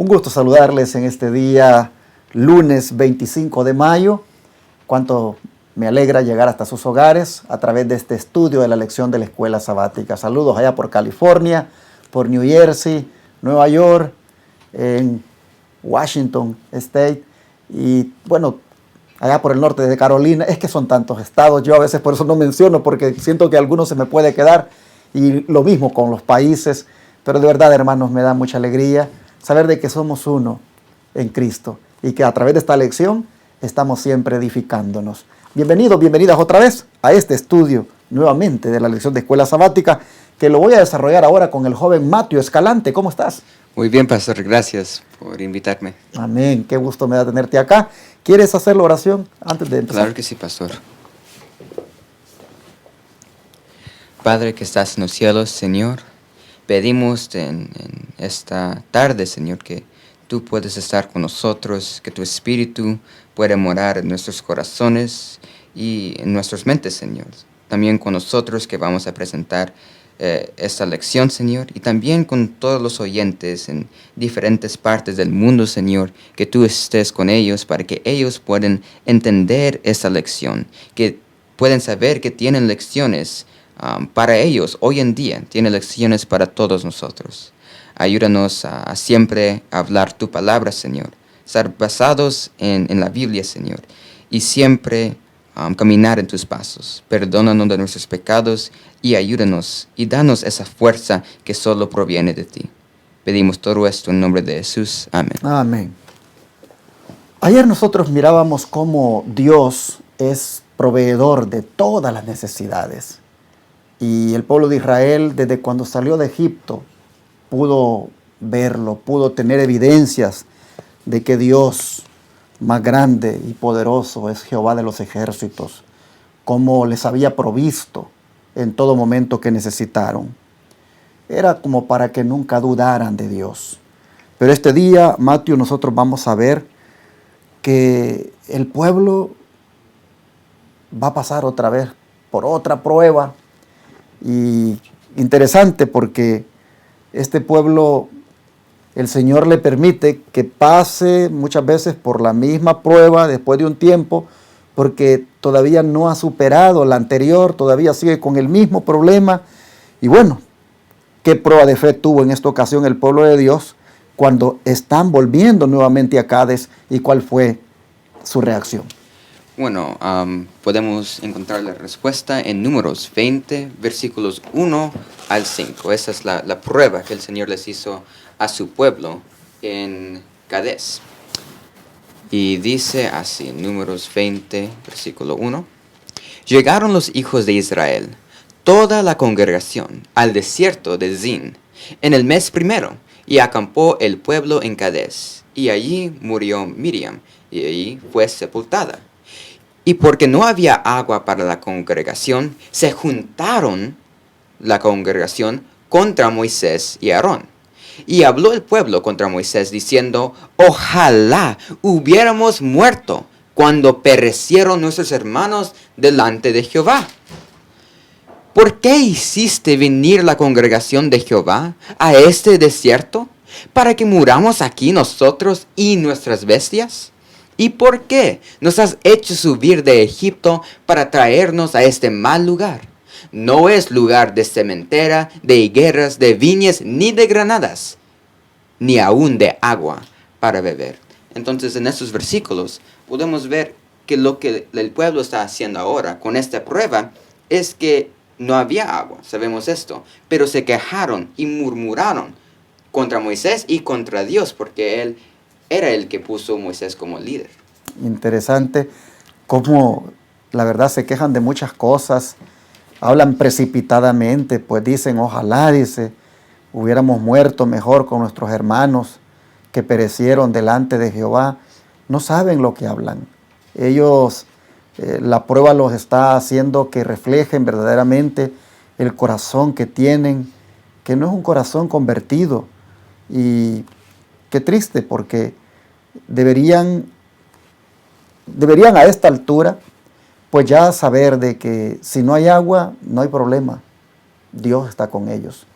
Un gusto saludarles en este día, lunes 25 de mayo. Cuánto me alegra llegar hasta sus hogares a través de este estudio de la lección de la escuela sabática. Saludos allá por California, por New Jersey, Nueva York, en Washington State y bueno, allá por el norte de Carolina. Es que son tantos estados, yo a veces por eso no menciono porque siento que algunos se me puede quedar, y lo mismo con los países, pero de verdad, hermanos, me da mucha alegría saber de que somos uno en Cristo y que a través de esta lección estamos siempre edificándonos. Bienvenidos, bienvenidas otra vez a este estudio nuevamente de la lección de escuela sabática, que lo voy a desarrollar ahora con el joven Matthew Escalante. ¿Cómo estás? Muy bien, pastor, gracias por invitarme. Amén, qué gusto me da tenerte acá. ¿Quieres hacer la oración antes de empezar? Claro que sí, pastor. Padre que estás en los cielos, Señor, pedimos en esta tarde, Señor, que tú puedes estar con nosotros, que tu Espíritu puede morar en nuestros corazones y en nuestras mentes, Señor. También con nosotros que vamos a presentar esta lección, Señor, y también con todos los oyentes en diferentes partes del mundo, Señor, que tú estés con ellos para que ellos puedan entender esta lección, que pueden saber que tienen lecciones para ellos hoy en día, tienen lecciones para todos nosotros. Ayúdanos a siempre hablar tu palabra, Señor, estar basados en la Biblia, Señor, y siempre caminar en tus pasos. Perdónanos de nuestros pecados y ayúdanos y danos esa fuerza que solo proviene de ti. Pedimos todo esto en nombre de Jesús. Amén. Amén. Ayer nosotros mirábamos cómo Dios es proveedor de todas las necesidades. Y el pueblo de Israel, desde cuando salió de Egipto, pudo verlo, pudo tener evidencias de que Dios más grande y poderoso es Jehová de los ejércitos, como les había provisto en todo momento que necesitaron. Era como para que nunca dudaran de Dios. Pero este día, Matthew, nosotros vamos a ver que el pueblo va a pasar otra vez por otra prueba. Y interesante porque este pueblo, el Señor le permite que pase muchas veces por la misma prueba después de un tiempo, porque todavía no ha superado la anterior, todavía sigue con el mismo problema. Y bueno, ¿qué prueba de fe tuvo en esta ocasión el pueblo de Dios cuando están volviendo nuevamente a Cádiz, y cuál fue su reacción? Bueno, podemos encontrar la respuesta en Números 20, versículos 1 al 5. Esa es la prueba que el Señor les hizo a su pueblo en Cádiz. Y dice así, Números 20, versículo 1. Llegaron los hijos de Israel, toda la congregación, al desierto de Zin, en el mes primero, y acampó el pueblo en Cádiz. Y allí murió Miriam, y allí fue sepultada. Y porque no había agua para la congregación, se juntaron la congregación contra Moisés y Aarón. Y habló el pueblo contra Moisés diciendo, ojalá hubiéramos muerto cuando perecieron nuestros hermanos delante de Jehová. ¿Por qué hiciste venir la congregación de Jehová a este desierto para que muramos aquí nosotros y nuestras bestias? ¿Y por qué nos has hecho subir de Egipto para traernos a este mal lugar? No es lugar de sementera, de higueras, de viñas, ni de granadas, ni aún de agua para beber. Entonces, en estos versículos podemos ver que lo que el pueblo está haciendo ahora con esta prueba es que no había agua, sabemos esto, pero se quejaron y murmuraron contra Moisés y contra Dios, porque él era el que puso a Moisés como líder. Interesante cómo la verdad se quejan de muchas cosas, hablan precipitadamente, pues dicen, ojalá, hubiéramos muerto mejor con nuestros hermanos que perecieron delante de Jehová. No saben lo que hablan. Ellos, la prueba los está haciendo que reflejen verdaderamente el corazón que tienen, que no es un corazón convertido. Y qué triste, porque deberían a esta altura pues ya saber de que si no hay agua, no hay problema. Dios está con ellos.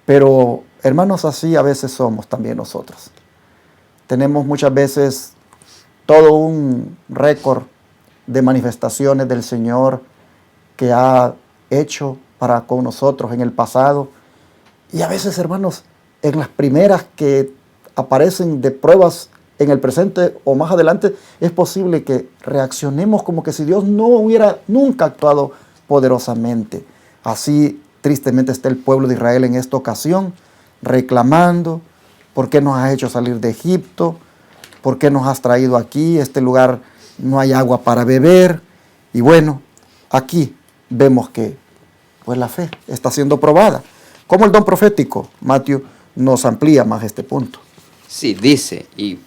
Pero hermanos, así a veces somos también nosotros. tenemos muchas veces todo un récord de manifestaciones del Señor que ha hecho para con nosotros en el pasado. Y a veces, hermanos, en las primeras que aparecen de pruebas en el presente o más adelante, es posible que reaccionemos como que si Dios no hubiera nunca actuado poderosamente. Así, tristemente, está el pueblo de Israel en esta ocasión, reclamando: ¿por qué nos has hecho salir de Egipto? ¿Por qué nos has traído aquí? Este lugar no hay agua para beber. Y bueno, aquí vemos que pues la fe está siendo probada. Como el don profético, Matthew nos amplía más este punto. Sí, dice, y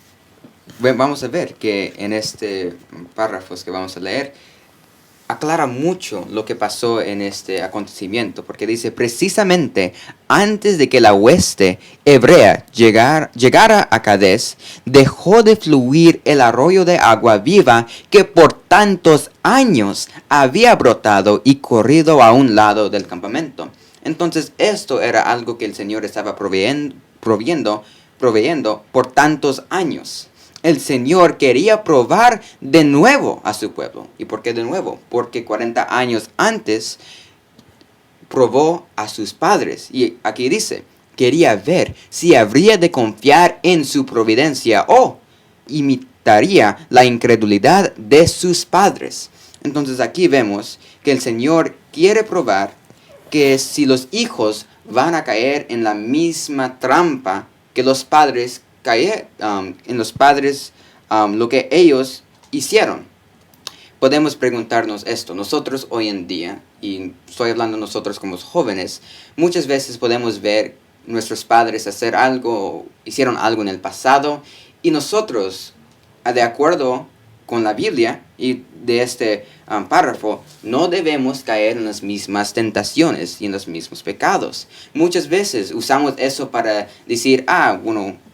vamos a ver que en este párrafos que vamos a leer, aclara mucho lo que pasó en este acontecimiento, porque dice: precisamente antes de que la hueste hebrea llegara a Cades, dejó de fluir el arroyo de agua viva que por tantos años había brotado y corrido a un lado del campamento. Entonces esto era algo que el Señor estaba proveyendo por tantos años. El Señor quería probar de nuevo a su pueblo. ¿Y por qué de nuevo? Porque 40 años antes probó a sus padres. Y aquí dice, quería ver si habría de confiar en su providencia o imitaría la incredulidad de sus padres. Entonces aquí vemos que el Señor quiere probar que si los hijos van a caer en la misma trampa que los padres lo que ellos hicieron. Podemos preguntarnos esto. Nosotros hoy en día, y estoy hablando nosotros como jóvenes, muchas veces podemos ver nuestros padres hicieron algo en el pasado, y nosotros, de acuerdo con la Biblia y de este párrafo, no debemos caer en las mismas tentaciones y en los mismos pecados. Muchas veces usamos eso para decir: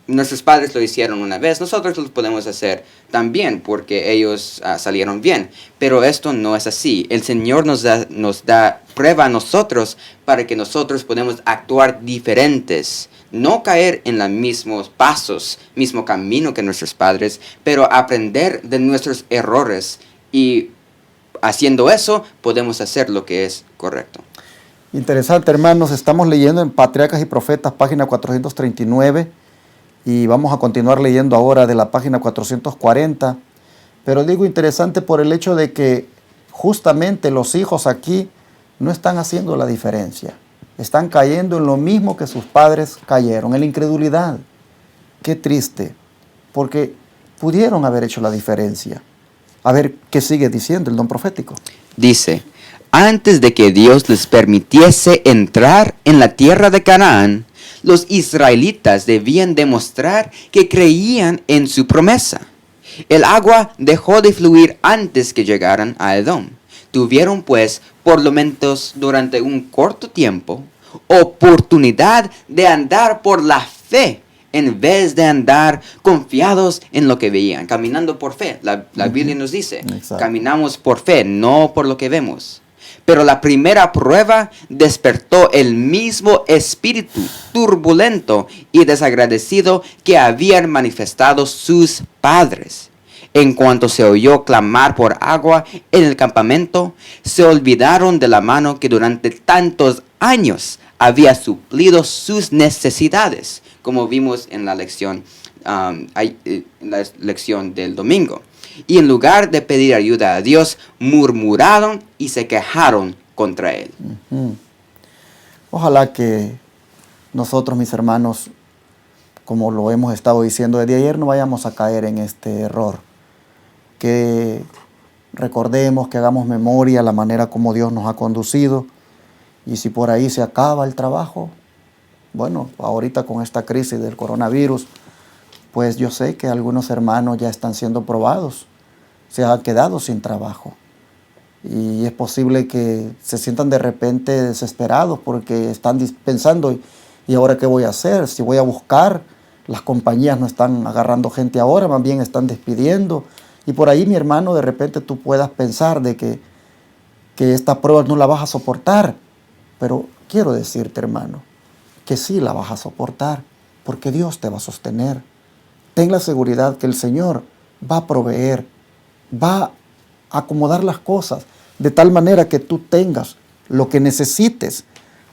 nuestros padres lo hicieron una vez, nosotros lo podemos hacer también porque ellos salieron bien. Pero esto no es así. El Señor nos da prueba a nosotros para que nosotros podamos actuar diferentes. No caer en los mismos pasos, mismo camino que nuestros padres, pero aprender de nuestros errores. Y haciendo eso, podemos hacer lo que es correcto. Interesante, hermanos. Estamos leyendo en Patriarcas y Profetas, página 439. Y vamos a continuar leyendo ahora de la página 440. Pero digo interesante por el hecho de que justamente los hijos aquí no están haciendo la diferencia. Están cayendo en lo mismo que sus padres cayeron, en la incredulidad. Qué triste, porque pudieron haber hecho la diferencia. A ver, ¿qué sigue diciendo el don profético? Dice: antes de que Dios les permitiese entrar en la tierra de Canaán, los israelitas debían demostrar que creían en su promesa. El agua dejó de fluir antes que llegaran a Edom. Tuvieron pues, por lo menos durante un corto tiempo, oportunidad de andar por la fe en vez de andar confiados en lo que veían, caminando por fe. La Biblia nos dice, Exacto. Caminamos por fe, no por lo que vemos. Pero la primera prueba despertó el mismo espíritu turbulento y desagradecido que habían manifestado sus padres. En cuanto se oyó clamar por agua en el campamento, se olvidaron de la mano que durante tantos años había suplido sus necesidades, como vimos en la lección del domingo. Y en lugar de pedir ayuda a Dios, murmuraron y se quejaron contra Él. Ojalá que nosotros, mis hermanos, como lo hemos estado diciendo desde ayer, no vayamos a caer en este error. Que recordemos, que hagamos memoria la manera como Dios nos ha conducido. Y si por ahí se acaba el trabajo, bueno, ahorita con esta crisis del coronavirus, pues yo sé que algunos hermanos ya están siendo probados, se han quedado sin trabajo. Y es posible que se sientan de repente desesperados porque están pensando: ¿y ahora qué voy a hacer? Si voy a buscar, las compañías no están agarrando gente ahora, más bien están despidiendo. Y por ahí, mi hermano, de repente tú puedas pensar de que esta prueba no la vas a soportar. Pero quiero decirte, hermano, que sí la vas a soportar, porque Dios te va a sostener. ten la seguridad que el Señor va a proveer, va a acomodar las cosas de tal manera que tú tengas lo que necesites.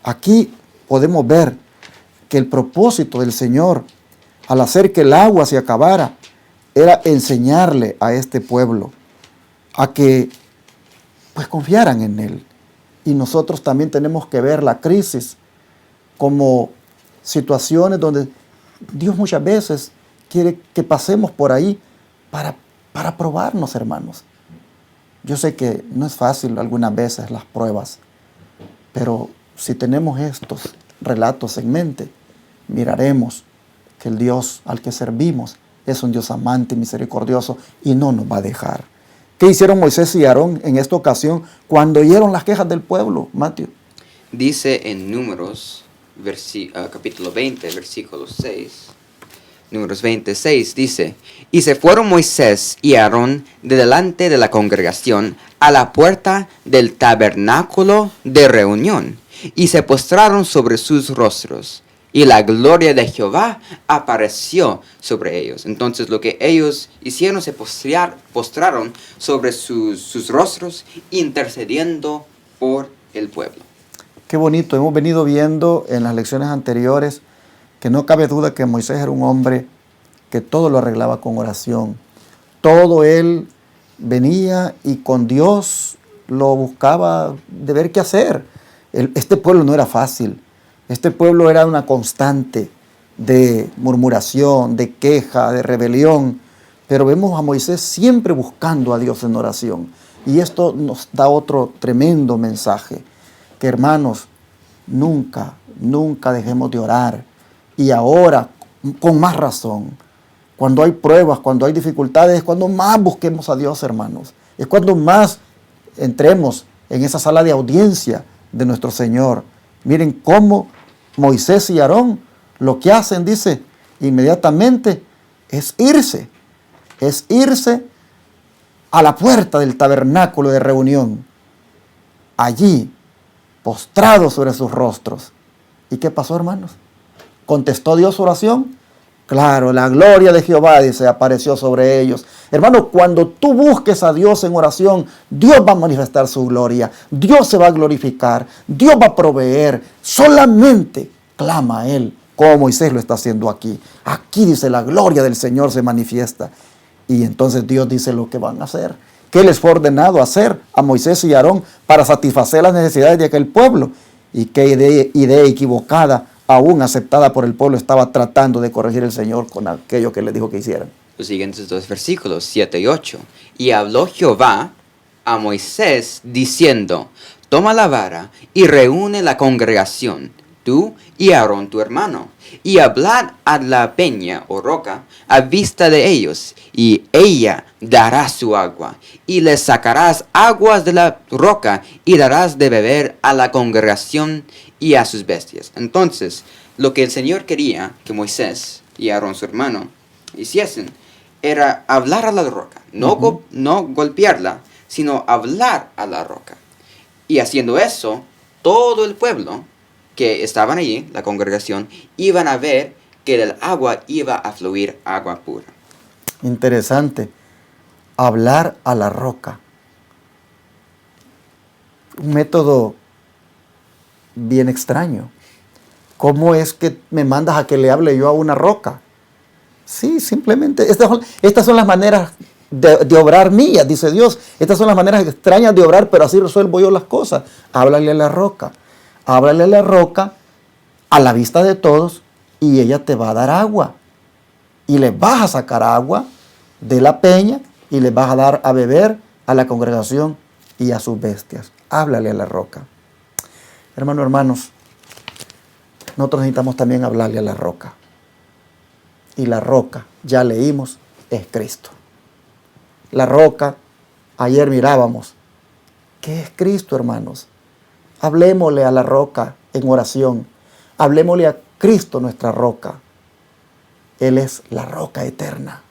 Aquí podemos ver que el propósito del Señor al hacer que el agua se acabara era enseñarle a este pueblo a que pues confiaran en Él. Y nosotros también tenemos que ver la crisis como situaciones donde Dios muchas veces quiere que pasemos por ahí para probarnos, hermanos. Yo sé que no es fácil algunas veces las pruebas, pero si tenemos estos relatos en mente, miraremos que el Dios al que servimos es un Dios amante y misericordioso y no nos va a dejar. ¿Qué hicieron Moisés y Aarón en esta ocasión cuando oyeron las quejas del pueblo, Mateo? Dice en Números, capítulo 20, versículo 6. Números 26 dice, y se fueron Moisés y Aarón de delante de la congregación a la puerta del tabernáculo de reunión, y se postraron sobre sus rostros, y la gloria de Jehová apareció sobre ellos. Entonces lo que ellos hicieron, se postraron sobre sus rostros, intercediendo por el pueblo. Qué bonito, hemos venido viendo en las lecciones anteriores que no cabe duda que Moisés era un hombre que todo lo arreglaba con oración. Todo él venía y con Dios lo buscaba de ver qué hacer. Este pueblo no era fácil. Este pueblo era una constante de murmuración, de queja, de rebelión. Pero vemos a Moisés siempre buscando a Dios en oración. Y esto nos da otro tremendo mensaje. Que hermanos, nunca dejemos de orar. Y ahora, con más razón, cuando hay pruebas, cuando hay dificultades, es cuando más busquemos a Dios, hermanos. Es cuando más entremos en esa sala de audiencia de nuestro Señor. Miren cómo Moisés y Aarón lo que hacen, dice, inmediatamente, es irse a la puerta del tabernáculo de reunión. Allí, postrados sobre sus rostros. ¿Y qué pasó, hermanos? ¿Contestó Dios su oración? Claro, la gloria de Jehová, dice, apareció sobre ellos. Hermano, cuando tú busques a Dios en oración, Dios va a manifestar su gloria. Dios se va a glorificar. Dios va a proveer. Solamente clama a Él, como Moisés lo está haciendo aquí. Aquí dice, la gloria del Señor se manifiesta. Y entonces Dios dice lo que van a hacer. ¿Qué les fue ordenado hacer a Moisés y Aarón para satisfacer las necesidades de aquel pueblo? Y qué idea equivocada, aún aceptada por el pueblo, estaba tratando de corregir el Señor con aquello que le dijo que hicieran. Los siguientes dos versículos, 7 y 8. Y habló Jehová a Moisés diciendo, toma la vara y reúne la congregación, tú y Aarón tu hermano, y hablad a la peña o roca a vista de ellos, y ella dará su agua, y les sacarás aguas de la roca, y darás de beber a la congregación y a sus bestias. Entonces, lo que el Señor quería que Moisés y Aarón su hermano hiciesen era hablar a la roca, no golpearla, sino hablar a la roca. Y haciendo eso, todo el pueblo que estaban allí, la congregación, iban a ver que del agua iba a fluir agua pura. Interesante. Hablar a la roca. Un método bien extraño. ¿Cómo es que me mandas a que le hable yo a una roca? Sí, simplemente, estas son las maneras de obrar mías, dice Dios. Estas son las maneras extrañas de obrar, pero así resuelvo yo las cosas. Háblale a la roca. Háblale a la roca a la vista de todos y ella te va a dar agua. Y le vas a sacar agua de la peña y le vas a dar a beber a la congregación y a sus bestias. Háblale a la roca. Hermanos, nosotros necesitamos también hablarle a la roca. Y la roca, ya leímos, es Cristo. La roca, ayer mirábamos, ¿qué es Cristo, hermanos? Hablemosle a la roca en oración. Hablemosle a Cristo, nuestra roca. Él es la roca eterna.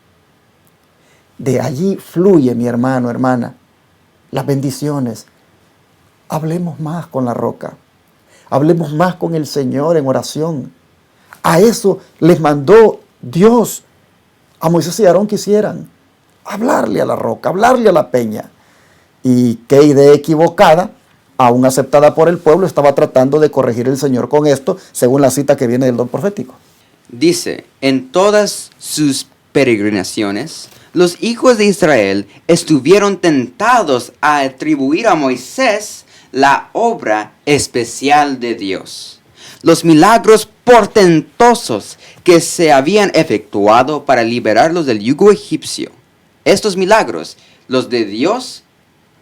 De allí fluye, mi hermano, hermana, las bendiciones. Hablemos más con la roca. Hablemos más con el Señor en oración. A eso les mandó Dios a Moisés y Aarón quisieran hablarle a la roca, hablarle a la peña. Y qué idea equivocada, aún aceptada por el pueblo, estaba tratando de corregir el Señor con esto, según la cita que viene del don profético. Dice, en todas sus peregrinaciones, los hijos de Israel estuvieron tentados a atribuir a Moisés la obra especial de Dios. Los milagros portentosos que se habían efectuado para liberarlos del yugo egipcio. Estos milagros, los de Dios,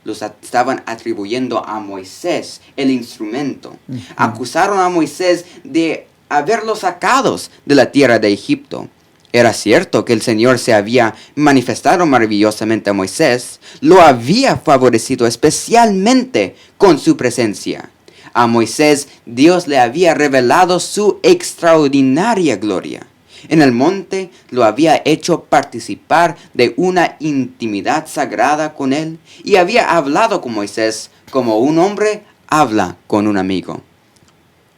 los estaban atribuyendo a Moisés, el instrumento. Acusaron a Moisés de haberlos sacados de la tierra de Egipto. Era cierto que el Señor se había manifestado maravillosamente a Moisés, lo había favorecido especialmente con su presencia. A Moisés Dios le había revelado su extraordinaria gloria. En el monte lo había hecho participar de una intimidad sagrada con él y había hablado con Moisés como un hombre habla con un amigo.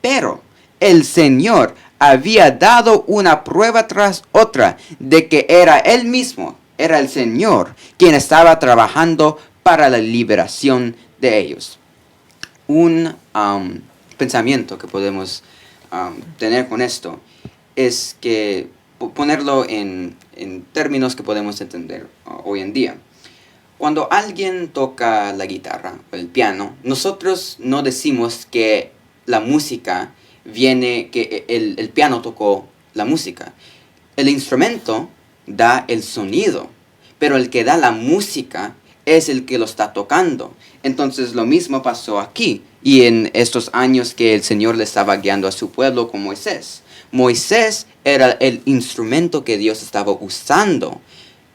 Pero el Señor había dado una prueba tras otra de que era Él mismo, era el Señor, quien estaba trabajando para la liberación de ellos. Un pensamiento que podemos tener con esto es que ponerlo en términos que podemos entender hoy en día. Cuando alguien toca la guitarra o el piano, nosotros no decimos que la música viene, que el piano tocó la música. El instrumento da el sonido, pero el que da la música es el que lo está tocando. Entonces lo mismo pasó aquí y en estos años que el Señor le estaba guiando a su pueblo con Moisés. Moisés era el instrumento que Dios estaba usando.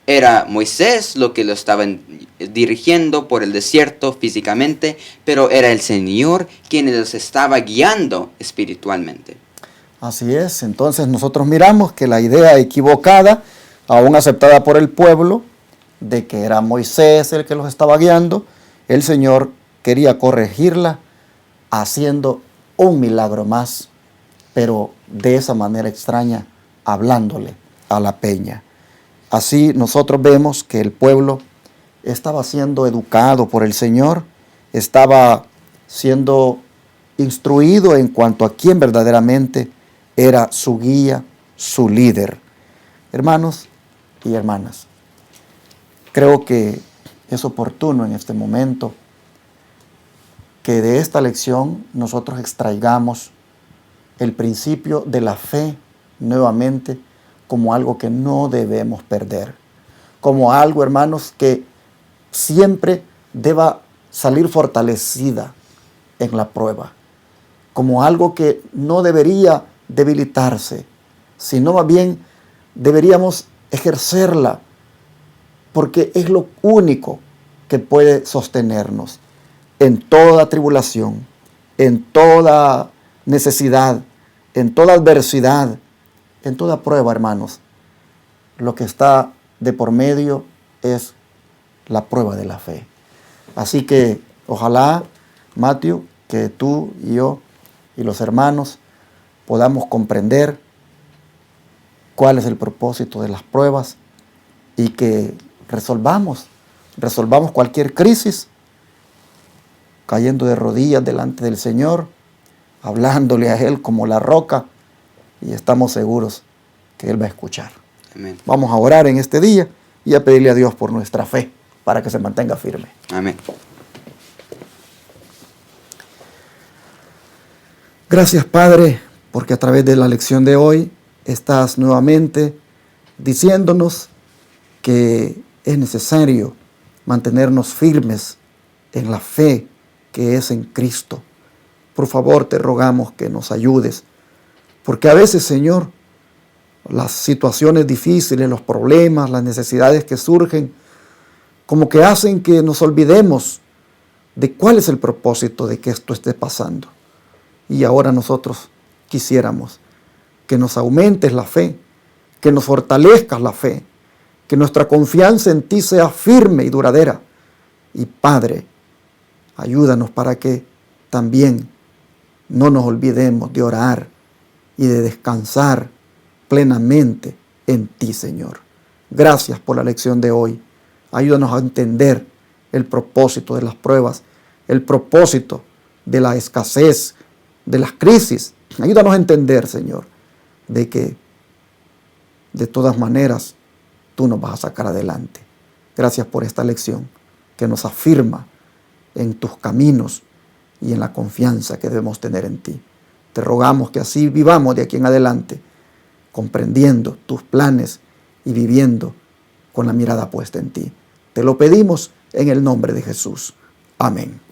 Era Moisés lo que lo estaban dirigiendo por el desierto físicamente, pero era el Señor quien los estaba guiando espiritualmente. Así es, entonces nosotros miramos que la idea equivocada, aún aceptada por el pueblo, de que era Moisés el que los estaba guiando, el Señor quería corregirla haciendo un milagro más, pero de esa manera extraña, hablándole a la peña. Así nosotros vemos que el pueblo estaba siendo educado por el Señor, estaba siendo instruido en cuanto a quién verdaderamente era su guía, su líder. Hermanos y hermanas, creo que es oportuno en este momento que de esta lección nosotros extraigamos el principio de la fe nuevamente como algo que no debemos perder, como algo, hermanos, que siempre deba salir fortalecida en la prueba, como algo que no debería debilitarse, sino más bien deberíamos ejercerla, porque es lo único que puede sostenernos en toda tribulación, en toda necesidad, en toda adversidad, en toda prueba, hermanos. Lo que está de por medio es la prueba de la fe. Así que ojalá, Matthew, que tú y yo y los hermanos podamos comprender cuál es el propósito de las pruebas y que resolvamos cualquier crisis cayendo de rodillas delante del Señor, hablándole a Él como la roca, y estamos seguros que Él va a escuchar. Amén. Vamos a orar en este día y a pedirle a Dios por nuestra fe para que se mantenga firme. Amén. Gracias, Padre, porque a través de la lección de hoy estás nuevamente diciéndonos que es necesario mantenernos firmes en la fe que es en Cristo. Por favor, te rogamos que nos ayudes, porque a veces, Señor, las situaciones difíciles, los problemas, las necesidades que surgen, como que hacen que nos olvidemos de cuál es el propósito de que esto esté pasando. Y ahora nosotros quisiéramos que nos aumentes la fe, que nos fortalezcas la fe, que nuestra confianza en ti sea firme y duradera. Y Padre, ayúdanos para que también no nos olvidemos de orar y de descansar plenamente en ti, Señor. Gracias por la lección de hoy. Ayúdanos a entender el propósito de las pruebas, el propósito de la escasez, de las crisis. Ayúdanos a entender, Señor, de que de todas maneras tú nos vas a sacar adelante. Gracias por esta lección que nos afirma en tus caminos y en la confianza que debemos tener en ti. Te rogamos que así vivamos de aquí en adelante, comprendiendo tus planes y viviendo con la mirada puesta en ti. Te lo pedimos en el nombre de Jesús. Amén.